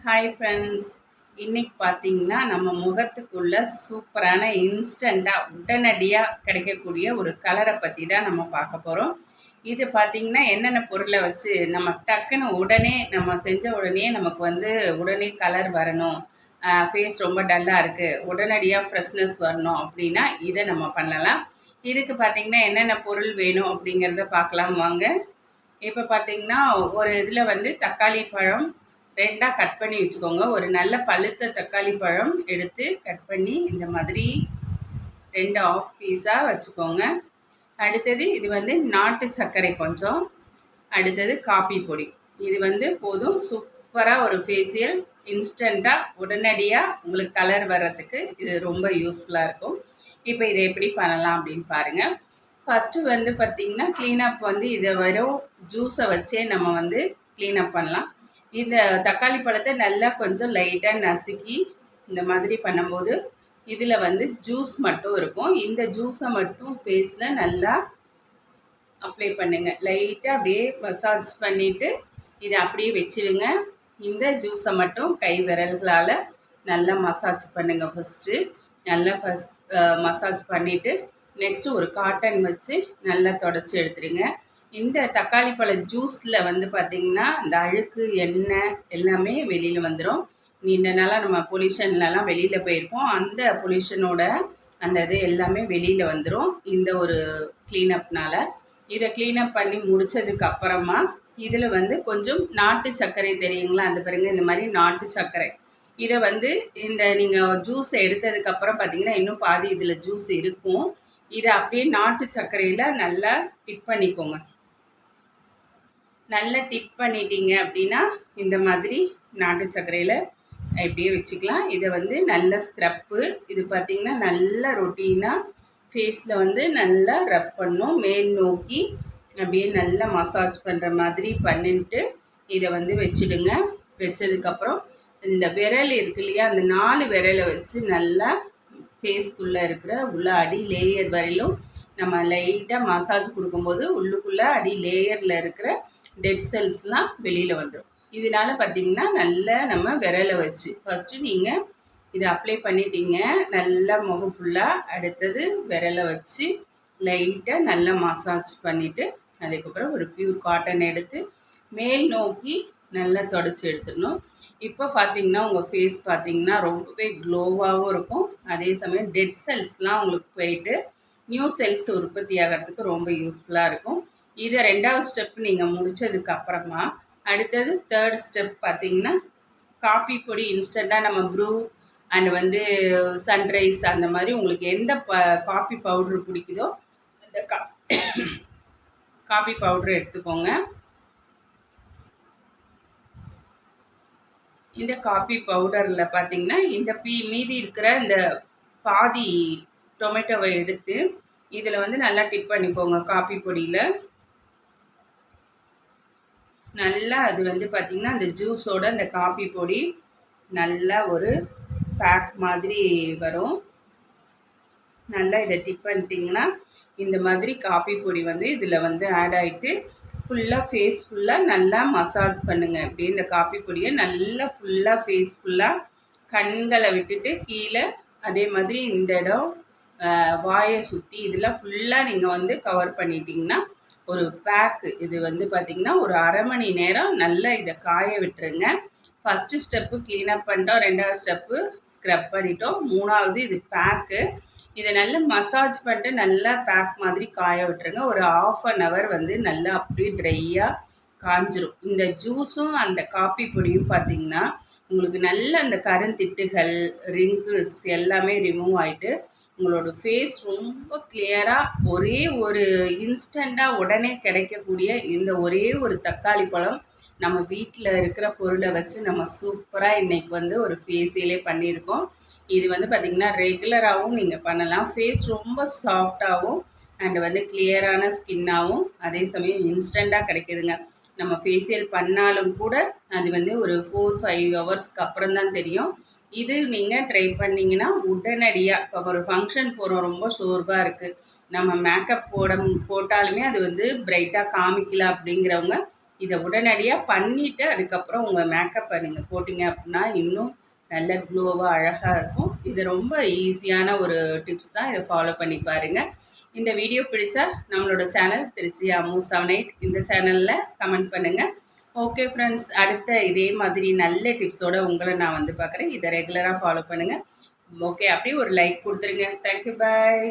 Hi friends, இன்னைக்கு பார்த்தீங்கன்னா நம்ம முகத்துக்குள்ள சூப்பரான இன்ஸ்டண்ட்டாக உடனடியாக கிடைக்கக்கூடிய ஒரு கலரை பற்றி தான் நம்ம பார்க்க போகிறோம். இது பார்த்திங்கன்னா என்னென்ன பொருளை வச்சு நம்ம டக்குன்னு உடனே நம்ம செஞ்ச உடனே நமக்கு உடனே கலர் வரணும், ஃபேஸ் ரொம்ப டல்லாக இருக்குது, உடனடியாக ஃப்ரெஷ்னஸ் வரணும் அப்படின்னா இதை நம்ம பண்ணலாம். இதுக்கு பார்த்திங்கன்னா என்னென்ன பொருள் வேணும் அப்படிங்கிறத பார்க்கலாம் வாங்க. இப்போ பார்த்திங்கன்னா ஒரு இதில் தக்காளி பழம் ரெண்டாக கட் பண்ணி வச்சுக்கோங்க. ஒரு நல்ல பழுத்த தக்காளி பழம் எடுத்து கட் பண்ணி இந்த மாதிரி 2 ஆஃப் பீஸாக வச்சுக்கோங்க. அடுத்தது இது நாட்டு சர்க்கரை கொஞ்சம், அடுத்தது காப்பி பொடி. இது போதும். சூப்பராக ஒரு ஃபேஷியல் இன்ஸ்டண்ட்டாக உடனடியாக உங்களுக்கு கலர் வர்றதுக்கு இது ரொம்ப யூஸ்ஃபுல்லாக இருக்கும். இப்போ இதை எப்படி பண்ணலாம் அப்படின்னு பாருங்கள். ஃபஸ்ட்டு பார்த்திங்கன்னா க்ளீனப் இதை வெறும் ஜூஸை வச்சே நம்ம க்ளீனப் பண்ணலாம். இந்த தக்காளி பழத்தை நல்லா கொஞ்சம் லைட்டாக நசுக்கி இந்த மாதிரி பண்ணும்போது இதில் ஜூஸ் மட்டும் இருக்கும். இந்த ஜூஸை மட்டும் ஃபேஸில் நல்லா அப்ளை பண்ணுங்கள். லைட்டாக அப்படியே மசாஜ் பண்ணிவிட்டு இதை அப்படியே வச்சிடுங்க. இந்த ஜூஸை மட்டும் கை விரல்களால் நல்லா மசாஜ் பண்ணுங்கள். நல்லா மசாஜ் பண்ணிவிட்டு நெக்ஸ்ட்டு ஒரு காட்டன் வச்சு நல்லா தொடச்சி எடுத்துடுங்க. இந்த தக்காளி பழ ஜூஸில் பார்த்திங்கன்னா அந்த அழுக்கு எண்ணெய் எல்லாமே வெளியில் வந்துடும். நீண்ட நாளாக நம்ம பொல்யூஷன்லலாம் வெளியில் போயிருப்போம், அந்த பொல்யூஷனோட அந்த இது எல்லாமே வெளியில் வந்துடும் இந்த ஒரு க்ளீனப்னால். இதை க்ளீனப் பண்ணி முடித்ததுக்கு அப்புறமா இதில் கொஞ்சம் நாட்டு சர்க்கரை தெரியுங்களா, அந்த பாருங்க இந்த மாதிரி நாட்டு சர்க்கரை. இதை இந்த நீங்கள் ஜூஸ் எடுத்ததுக்கப்புறம் பார்த்திங்கன்னா இன்னும் பாதி இதில் ஜூஸ் இருக்கும். இதை அப்படியே நாட்டு சர்க்கரையில் நல்லா டிப் பண்ணிக்கோங்க. நல்லா டிப் பண்ணிட்டீங்க அப்படின்னா இந்த மாதிரி நாட்டு சர்க்கரையில் இப்படியே வச்சுக்கலாம். இதை நல்ல ஸ்க்ரப்பு. இது பார்த்திங்கன்னா நல்ல ரொட்டீனாக ஃபேஸில் நல்லா ரப் பண்ணும். மேல் நோக்கி அப்படியே நல்லா மசாஜ் பண்ணுற மாதிரி பண்ணிட்டு இதை வச்சுடுங்க. வச்சதுக்கப்புறம் இந்த விரல் இருக்கு இல்லையா, அந்த 4 விரலை வச்சு நல்லா ஃபேஸ்க்குள்ளே இருக்கிற உள்ள அடி லேயர் வரையிலும் நம்ம லைட்டாக மசாஜ் கொடுக்கும்போது உள்ளுக்குள்ளே அடி லேயரில் இருக்கிற டெட் செல்ஸ்லாம் வெளியில் வந்துடும். இதனால் பார்த்திங்கன்னா நல்லா நம்ம விரலை வச்சு ஃபஸ்ட்டு நீங்கள் இதை அப்ளை பண்ணிட்டீங்க நல்லா முகம் ஃபுல்லாக. அடுத்தது விரலை வச்சு லைட்டாக நல்லா மசாஜ் பண்ணிவிட்டு அதுக்கப்புறம் ஒரு பியூர் காட்டன் எடுத்து மேல் நோக்கி நல்லா தொடச்சி எடுத்துடணும். இப்போ பார்த்திங்கன்னா உங்கள் ஃபேஸ் பார்த்திங்கன்னா ரொம்பவே க்ளோவாகவும் இருக்கும். அதே சமயம் டெட் செல்ஸ்லாம் உங்களுக்கு போயிட்டு நியூ செல்ஸ் உற்பத்தி ஆகிறதுக்கு ரொம்ப யூஸ்ஃபுல்லாக இருக்கும். இதை 2வது ஸ்டெப் நீங்கள் முடித்ததுக்கு அப்புறமா அடுத்தது 3rd ஸ்டெப் பார்த்திங்கன்னா காப்பி பொடி இன்ஸ்டண்ட்டாக நம்ம ப்ரூ அண்ட் சன்ரைஸ் அந்த மாதிரி உங்களுக்கு எந்த காப்பி பவுட்ரு பிடிக்குதோ அந்த காப்பி பவுட்ரு எடுத்துக்கோங்க. இந்த காப்பி பவுடரில் பார்த்திங்கன்னா இந்த மீதி இருக்கிற இந்த பாதி டொமேட்டோவை எடுத்து இதில் நல்லா டிப் பண்ணிக்கோங்க. காப்பி பொடியில் நல்லா அது பார்த்திங்கன்னா அந்த ஜூஸோட அந்த காப்பி பொடி நல்லா ஒரு பேக் மாதிரி வரும். நல்லா இதை டிப் பண்ணிட்டிங்கன்னா இந்த மாதிரி காப்பி பொடி இதில் ஆட் ஆகிட்டு ஃபுல்லாக ஃபேஸ் ஃபுல்லாக நல்லா மசாஜ் பண்ணுங்கள். இப்படி இந்த காப்பி பொடியை நல்லா ஃபுல்லாக ஃபேஸ் ஃபுல்லாக கண்களை விட்டுட்டு கீழே அதே மாதிரி இந்த இடம் வாயை சுற்றி இதெல்லாம் ஃபுல்லாக நீங்கள் கவர் பண்ணிட்டீங்கன்னா ஒரு பேக்கு இது பார்த்திங்கன்னா ஒரு 1/2 மணி நேரம் நல்லா இதை காய விட்டுருங்க. ஃபஸ்ட்டு ஸ்டெப்பு க்ளீனப் பண்ணிட்டோம், 2வது ஸ்டெப்பு ஸ்க்ரப் பண்ணிட்டோம், 3வது இது பேக்கு. இதை நல்லா மசாஜ் பண்ணிட்டு நல்லா பேக் மாதிரி காய விட்டுருங்க. ஒரு 1/2 hour நல்லா அப்படியே ட்ரையாக காஞ்சிரும். இந்த ஜூஸும் அந்த காப்பி பொடியும் பார்த்திங்கன்னா உங்களுக்கு நல்ல அந்த கருந்திட்டுகள் ரிங்கிள்ஸ் எல்லாமே ரிமூவ் ஆகிட்டு உங்களோட ஃபேஸ் ரொம்ப கிளியராக ஒரே ஒரு இன்ஸ்டண்ட்டாக உடனே கிடைக்கக்கூடிய இந்த ஒரே ஒரு தக்காளி பழம் நம்ம வீட்டில் இருக்கிற பொருளை வச்சு நம்ம சூப்பராக இன்றைக்கி ஒரு ஃபேஷியலே பண்ணியிருக்கோம். இது பார்த்திங்கன்னா ரெகுலராகவும் நீங்கள் பண்ணலாம். ஃபேஸ் ரொம்ப சாஃப்டாகவும் அண்டு கிளியரான ஸ்கின்னாகவும் அதே சமயம் இன்ஸ்டண்ட்டாக கிடைக்குதுங்க. நம்ம ஃபேஷியல் பண்ணாலும் கூட அது ஒரு 4-5 ஹவர்ஸ்க்கு அப்புறம் தான் தெரியும். இது நீங்கள் ட்ரை பண்ணிங்கன்னா உடனடியாக இப்போ ஒரு ஃபங்க்ஷன் போகிறோம், ரொம்ப சோர்வாக இருக்குது, நம்ம மேக்கப் போட்டாலுமே அது பிரைட்டாக காமிக்கல அப்படிங்கிறவங்க இதை உடனடியாக பண்ணிவிட்டு அதுக்கப்புறம் உங்கள் மேக்கப்பை நீங்கள் போட்டிங்க அப்படின்னா இன்னும் நல்ல க்ளோவாக அழகாக இருக்கும். இது ரொம்ப ஈஸியான ஒரு டிப்ஸ் தான். இதை ஃபாலோ பண்ணி பாருங்கள். இந்த வீடியோ பிடிச்சா நம்மளோட சேனல் திருச்சி அம்மு 78 இந்த சேனலில் கமெண்ட் பண்ணுங்கள். ஓகே ஃப்ரெண்ட்ஸ், அடுத்த இதே மாதிரி நல்ல டிப்ஸோடு உங்களை நான் வந்து பார்க்குறேன். இதை ரெகுலராக ஃபாலோ பண்ணுங்கள். ஓகே, அப்படியே ஒரு லைக் கொடுத்துருங்க. தேங்க்யூ, பாய்.